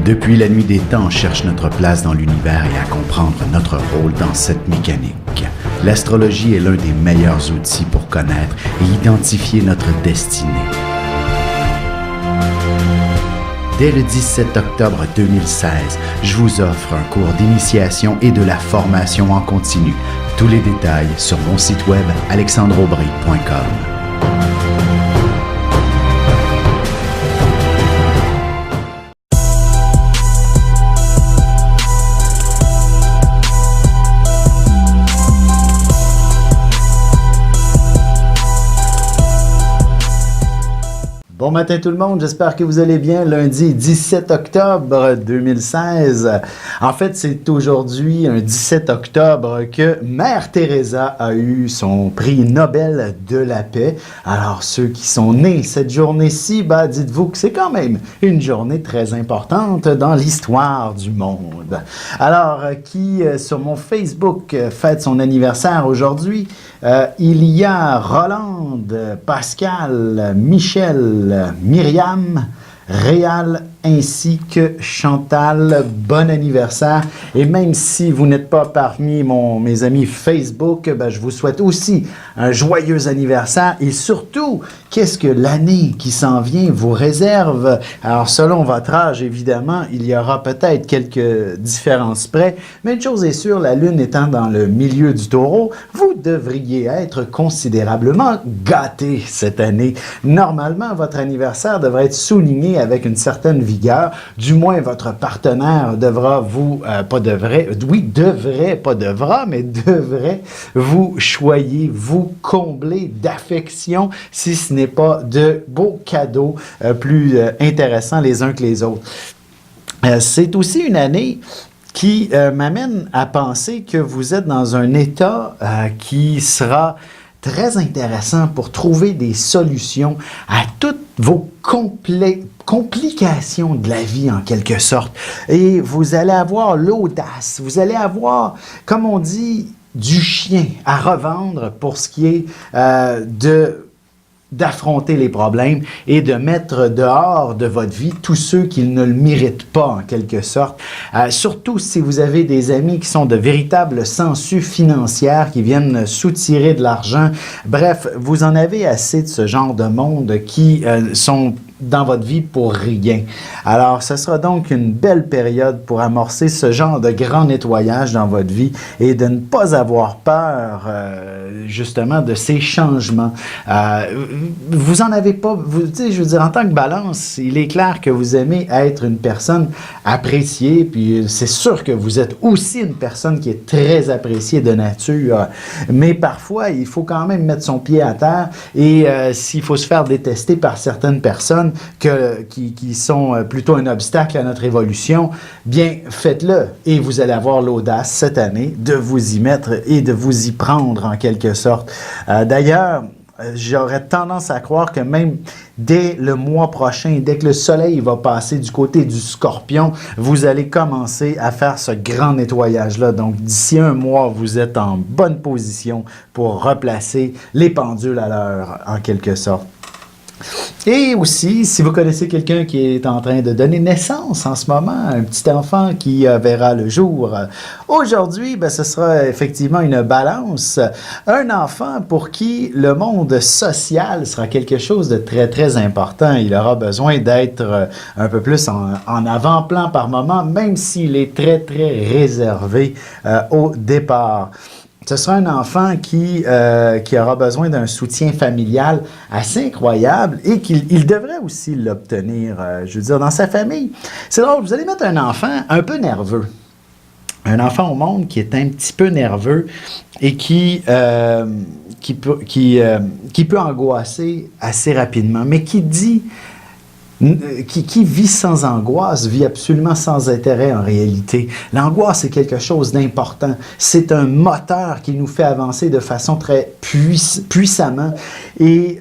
Depuis la nuit des temps, on cherche notre place dans l'univers et à comprendre notre rôle dans cette mécanique. L'astrologie est l'un des meilleurs outils pour connaître et identifier notre destinée. Dès le 17 octobre 2016, je vous offre un cours d'initiation et de la formation en continu. Tous les détails sur mon site web alexandreaubry.com. Bon matin tout le monde, j'espère que vous allez bien. Lundi 17 octobre 2016. En fait, c'est aujourd'hui, un 17 octobre, que Mère Teresa a eu son prix Nobel de la paix. Alors, ceux qui sont nés cette journée-ci, dites-vous que c'est quand même une journée très importante dans l'histoire du monde. Alors, qui sur mon Facebook fête son anniversaire aujourd'hui? Il y a Rolande, Pascal, Michel, Myriam, Réal ainsi que Chantal. Bon anniversaire. Et même si vous n'êtes pas parmi mes amis Facebook, je vous souhaite aussi un joyeux anniversaire. Et surtout, qu'est-ce que l'année qui s'en vient vous réserve? Alors, selon votre âge, évidemment, il y aura peut-être quelques différences près. Mais une chose est sûre, la Lune étant dans le milieu du Taureau, vous devriez être considérablement gâté cette année. Normalement, votre anniversaire devrait être souligné avec une certaine vigueur. Du moins, votre partenaire devrait vous choyer, vous combler d'affection, si ce n'est pas de beaux cadeaux plus intéressants les uns que les autres. C'est aussi une année qui m'amène à penser que vous êtes dans un état qui sera très intéressant pour trouver des solutions à toutes vos complications de la vie, en quelque sorte. Et vous allez avoir l'audace, vous allez avoir, comme on dit, du chien à revendre pour ce qui est d'affronter les problèmes et de mettre dehors de votre vie tous ceux qui ne le méritent pas, en quelque sorte. Surtout si vous avez des amis qui sont de véritables sangsues financières, qui viennent soutirer de l'argent. Bref, vous en avez assez de ce genre de monde qui sont dans votre vie pour rien. Alors, ce sera donc une belle période pour amorcer ce genre de grand nettoyage dans votre vie et de ne pas avoir peur, justement, de ces changements. Vous en avez pas, je veux dire, en tant que balance, il est clair que vous aimez être une personne appréciée, puis c'est sûr que vous êtes aussi une personne qui est très appréciée de nature, mais parfois, il faut quand même mettre son pied à terre et s'il faut se faire détester par certaines personnes qui sont plutôt un obstacle à notre évolution, bien, faites-le et vous allez avoir l'audace cette année de vous y mettre et de vous y prendre en quelque sorte. D'ailleurs, j'aurais tendance à croire que même dès le mois prochain, dès que le soleil va passer du côté du Scorpion, vous allez commencer à faire ce grand nettoyage-là. Donc, d'ici un mois, vous êtes en bonne position pour replacer les pendules à l'heure, en quelque sorte. Et aussi, si vous connaissez quelqu'un qui est en train de donner naissance en ce moment, un petit enfant qui verra le jour, aujourd'hui, ce sera effectivement une balance. Un enfant pour qui le monde social sera quelque chose de très, très important. Il aura besoin d'être un peu plus en avant-plan par moment, même s'il est très, très réservé au départ. Ce sera un enfant qui aura besoin d'un soutien familial assez incroyable et qu'il devrait aussi l'obtenir, je veux dire, dans sa famille. C'est drôle, vous allez mettre un enfant un peu nerveux. Un enfant au monde qui est un petit peu nerveux et qui peut angoisser assez rapidement, mais qui vit sans angoisse, vit absolument sans intérêt en réalité. L'angoisse, c'est quelque chose d'important. C'est un moteur qui nous fait avancer de façon très puissamment. Et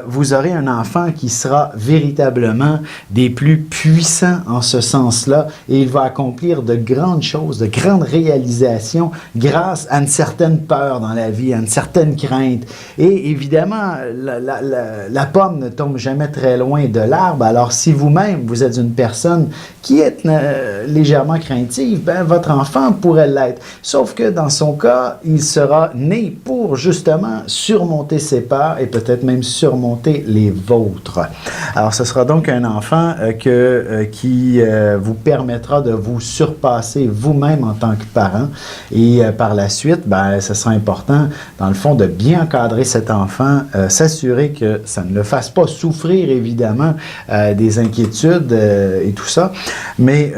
vous aurez un enfant qui sera véritablement des plus puissants en ce sens-là. Et il va accomplir de grandes choses, de grandes réalisations grâce à une certaine peur dans la vie, à une certaine crainte. Et évidemment, la pomme ne tombe jamais très loin de l'arbre. Alors, Alors, si vous-même, vous êtes une personne qui est légèrement craintive, ben, votre enfant pourrait l'être. Sauf que dans son cas, il sera né pour justement surmonter ses peurs et peut-être même surmonter les vôtres. Alors, ce sera donc un enfant qui vous permettra de vous surpasser vous-même en tant que parent. Et par la suite, ben, ce sera important, dans le fond, de bien encadrer cet enfant, s'assurer que ça ne le fasse pas souffrir, évidemment, des inquiétudes et tout ça. Mais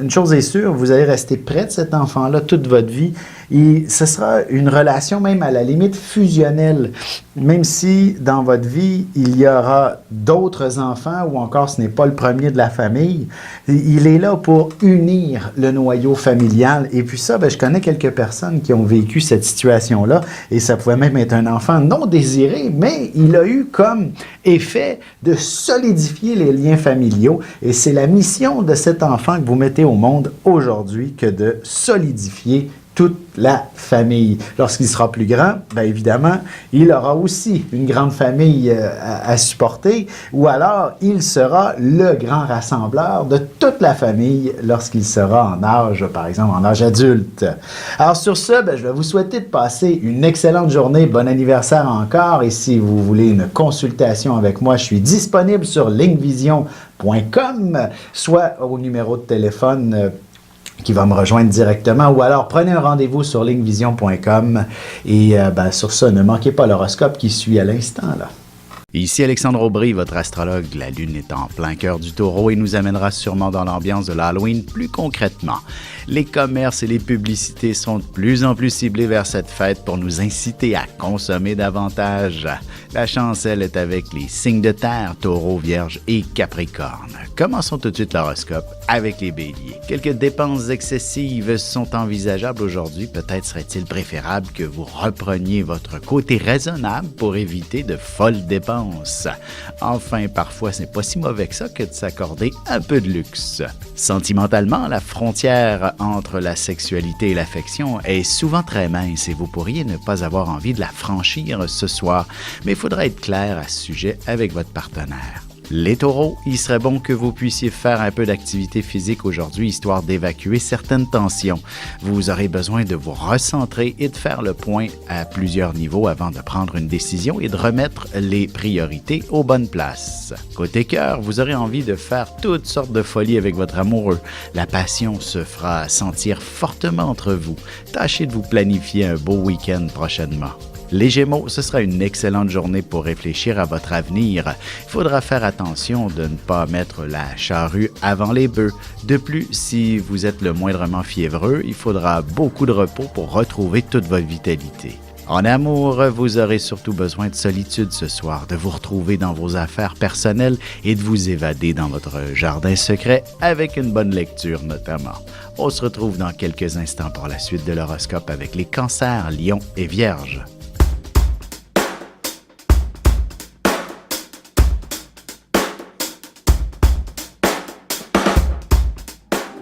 une chose est sûre, vous allez rester près de cet enfant-là toute votre vie et ce sera une relation même à la limite fusionnelle. Même si dans votre vie, il y aura d'autres enfants ou encore ce n'est pas le premier de la famille, il est là pour unir le noyau familial. Et puis ça, ben, je connais quelques personnes qui ont vécu cette situation-là et ça pouvait même être un enfant non désiré, mais il a eu comme effet de solidifier les liens familiaux. Et c'est la mission de cet enfant que vous mettez au monde aujourd'hui que de solidifier toute la famille. Lorsqu'il sera plus grand, bien évidemment, il aura aussi une grande famille à supporter, ou alors il sera le grand rassembleur de toute la famille lorsqu'il sera en âge, par exemple, en âge adulte. Alors sur ce, bien, je vais vous souhaiter de passer une excellente journée. Bon anniversaire encore. Et si vous voulez une consultation avec moi, je suis disponible sur linkvision.com, soit au numéro de téléphone qui va me rejoindre directement, ou alors prenez un rendez-vous sur linkvision.com et ben, sur ça, ne manquez pas l'horoscope qui suit à l'instant, là. Ici Alexandre Aubry, votre astrologue. La Lune est en plein cœur du Taureau et nous amènera sûrement dans l'ambiance de l'Halloween plus concrètement. Les commerces et les publicités sont de plus en plus ciblés vers cette fête pour nous inciter à consommer davantage. La chance, elle, est avec les signes de terre, Taureau, Vierge et Capricorne. Commençons tout de suite l'horoscope avec les Béliers. Quelques dépenses excessives sont envisageables aujourd'hui. Peut-être serait-il préférable que vous repreniez votre côté raisonnable pour éviter de folles dépenses. Enfin, parfois, c'est pas si mauvais que ça que de s'accorder un peu de luxe. Sentimentalement, la frontière entre la sexualité et l'affection est souvent très mince et vous pourriez ne pas avoir envie de la franchir ce soir, mais il faudra être clair à ce sujet avec votre partenaire. Les taureaux, il serait bon que vous puissiez faire un peu d'activité physique aujourd'hui, histoire d'évacuer certaines tensions. Vous aurez besoin de vous recentrer et de faire le point à plusieurs niveaux avant de prendre une décision et de remettre les priorités aux bonnes places. Côté cœur, vous aurez envie de faire toutes sortes de folies avec votre amoureux. La passion se fera sentir fortement entre vous. Tâchez de vous planifier un beau week-end prochainement. Les Gémeaux, ce sera une excellente journée pour réfléchir à votre avenir. Il faudra faire attention de ne pas mettre la charrue avant les bœufs. De plus, si vous êtes le moindrement fiévreux, il faudra beaucoup de repos pour retrouver toute votre vitalité. En amour, vous aurez surtout besoin de solitude ce soir, de vous retrouver dans vos affaires personnelles et de vous évader dans votre jardin secret avec une bonne lecture notamment. On se retrouve dans quelques instants pour la suite de l'horoscope avec les Cancers, Lions et Vierges.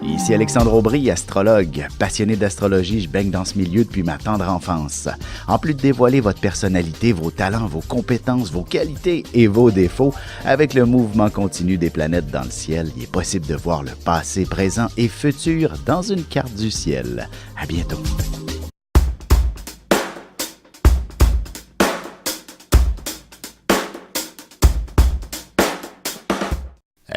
Ici Alexandre Aubry, astrologue. Passionné d'astrologie, je baigne dans ce milieu depuis ma tendre enfance. En plus de dévoiler votre personnalité, vos talents, vos compétences, vos qualités et vos défauts, avec le mouvement continu des planètes dans le ciel, il est possible de voir le passé, présent et futur dans une carte du ciel. À bientôt.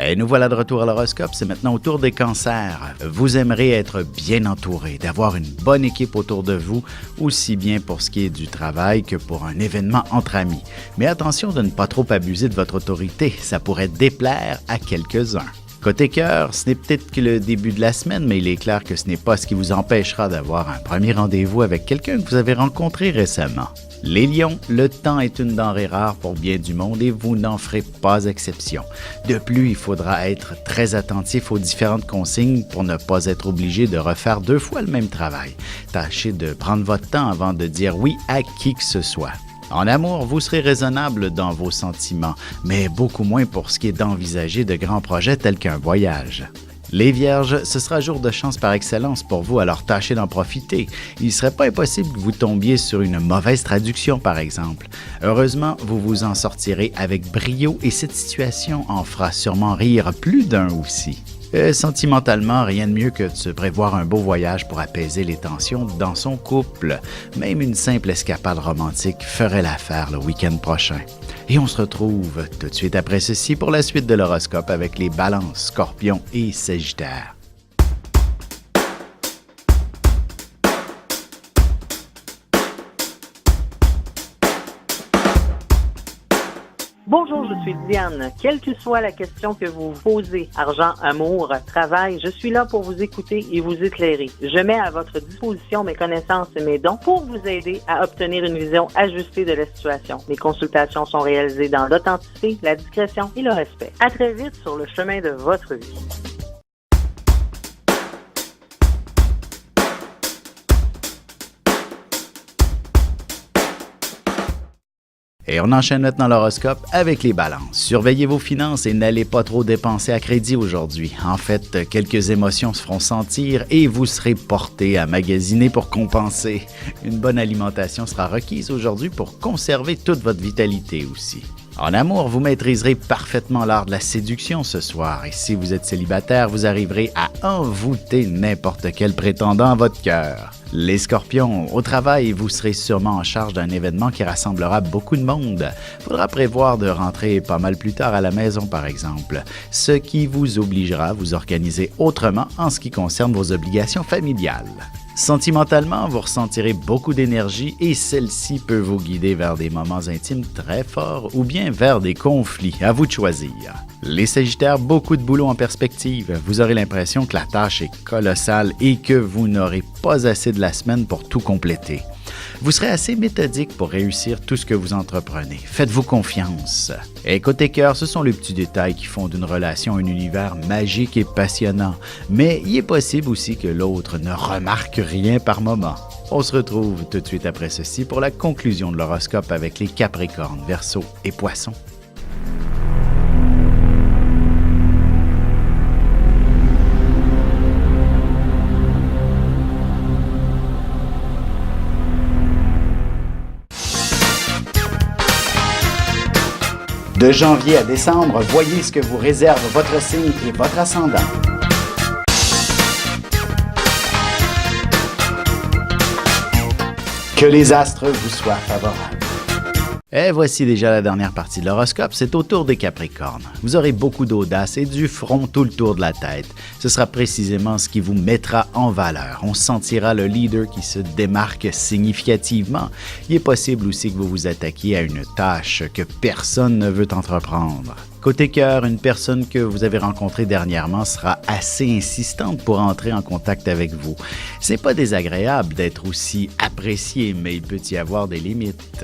Et nous voilà de retour à l'horoscope, c'est maintenant au tour des cancers. Vous aimerez être bien entouré, d'avoir une bonne équipe autour de vous, aussi bien pour ce qui est du travail que pour un événement entre amis. Mais attention de ne pas trop abuser de votre autorité, ça pourrait déplaire à quelques-uns. Côté cœur, ce n'est peut-être que le début de la semaine, mais il est clair que ce n'est pas ce qui vous empêchera d'avoir un premier rendez-vous avec quelqu'un que vous avez rencontré récemment. Les lions, le temps est une denrée rare pour bien du monde et vous n'en ferez pas exception. De plus, il faudra être très attentif aux différentes consignes pour ne pas être obligé de refaire 2 fois le même travail. Tâchez de prendre votre temps avant de dire oui à qui que ce soit. En amour, vous serez raisonnable dans vos sentiments, mais beaucoup moins pour ce qui est d'envisager de grands projets tels qu'un voyage. Les Vierges, ce sera jour de chance par excellence pour vous, alors tâchez d'en profiter. Il ne serait pas impossible que vous tombiez sur une mauvaise traduction, par exemple. Heureusement, vous vous en sortirez avec brio et cette situation en fera sûrement rire plus d'un aussi. Sentimentalement, rien de mieux que de se prévoir un beau voyage pour apaiser les tensions dans son couple. Même une simple escapade romantique ferait l'affaire le week-end prochain. Et on se retrouve tout de suite après ceci pour la suite de l'horoscope avec les Balances, Scorpions et Sagittaires. Bonjour, je suis Diane. Quelle que soit la question que vous posez, argent, amour, travail, je suis là pour vous écouter et vous éclairer. Je mets à votre disposition mes connaissances et mes dons pour vous aider à obtenir une vision ajustée de la situation. Mes consultations sont réalisées dans l'authenticité, la discrétion et le respect. À très vite sur le chemin de votre vie. Et on enchaîne maintenant l'horoscope avec les Balances. Surveillez vos finances et n'allez pas trop dépenser à crédit aujourd'hui. En fait, quelques émotions se feront sentir et vous serez porté à magasiner pour compenser. Une bonne alimentation sera requise aujourd'hui pour conserver toute votre vitalité aussi. En amour, vous maîtriserez parfaitement l'art de la séduction ce soir et si vous êtes célibataire, vous arriverez à envoûter n'importe quel prétendant à votre cœur. Les Scorpions, au travail, vous serez sûrement en charge d'un événement qui rassemblera beaucoup de monde. Faudra prévoir de rentrer pas mal plus tard à la maison, par exemple, ce qui vous obligera à vous organiser autrement en ce qui concerne vos obligations familiales. Sentimentalement, vous ressentirez beaucoup d'énergie et celle-ci peut vous guider vers des moments intimes très forts ou bien vers des conflits, à vous de choisir. Les Sagittaires, beaucoup de boulot en perspective. Vous aurez l'impression que la tâche est colossale et que vous n'aurez pas assez de la semaine pour tout compléter. Vous serez assez méthodique pour réussir tout ce que vous entreprenez. Faites-vous confiance. Et côté cœur, ce sont les petits détails qui font d'une relation un univers magique et passionnant. Mais il est possible aussi que l'autre ne remarque rien par moment. On se retrouve tout de suite après ceci pour la conclusion de l'horoscope avec les Capricornes, Verseaux et Poissons. De janvier à décembre, voyez ce que vous réserve votre signe et votre ascendant. Que les astres vous soient favorables. Et voici déjà la dernière partie de l'horoscope, c'est au tour des Capricornes. Vous aurez beaucoup d'audace et du front tout le tour de la tête. Ce sera précisément ce qui vous mettra en valeur. On sentira le leader qui se démarque significativement. Il est possible aussi que vous vous attaquiez à une tâche que personne ne veut entreprendre. Côté cœur, une personne que vous avez rencontrée dernièrement sera assez insistante pour entrer en contact avec vous. C'est pas désagréable d'être aussi apprécié, mais il peut y avoir des limites.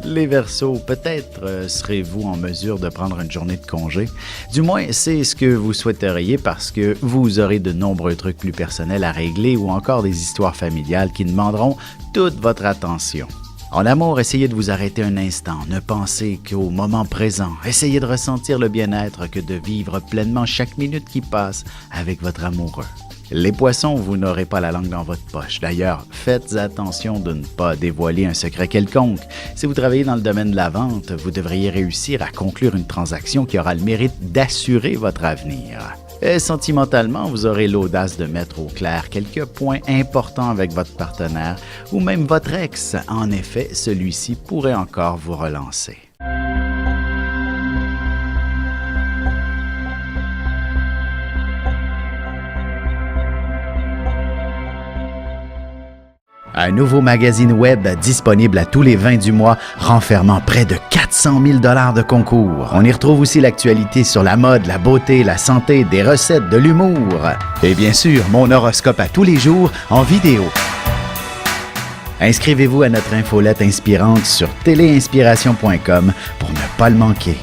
Les Verseaux, peut-être serez-vous en mesure de prendre une journée de congé. Du moins, c'est ce que vous souhaiteriez parce que vous aurez de nombreux trucs plus personnels à régler ou encore des histoires familiales qui demanderont toute votre attention. En amour, essayez de vous arrêter un instant, ne pensez qu'au moment présent. Essayez de ressentir le bien-être que de vivre pleinement chaque minute qui passe avec votre amoureux. Les Poissons, vous n'aurez pas la langue dans votre poche. D'ailleurs, faites attention de ne pas dévoiler un secret quelconque. Si vous travaillez dans le domaine de la vente, vous devriez réussir à conclure une transaction qui aura le mérite d'assurer votre avenir. Et sentimentalement, vous aurez l'audace de mettre au clair quelques points importants avec votre partenaire ou même votre ex. En effet, celui-ci pourrait encore vous relancer. Un nouveau magazine web disponible à tous les 20 du mois, renfermant près de 400 000 $ de concours. On y retrouve aussi l'actualité sur la mode, la beauté, la santé, des recettes, de l'humour. Et bien sûr, mon horoscope à tous les jours en vidéo. Inscrivez-vous à notre infolette inspirante sur téléinspiration.com pour ne pas le manquer.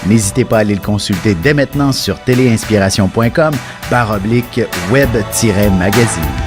N'hésitez pas à aller le consulter dès maintenant sur téléinspiration.com/web-magazine.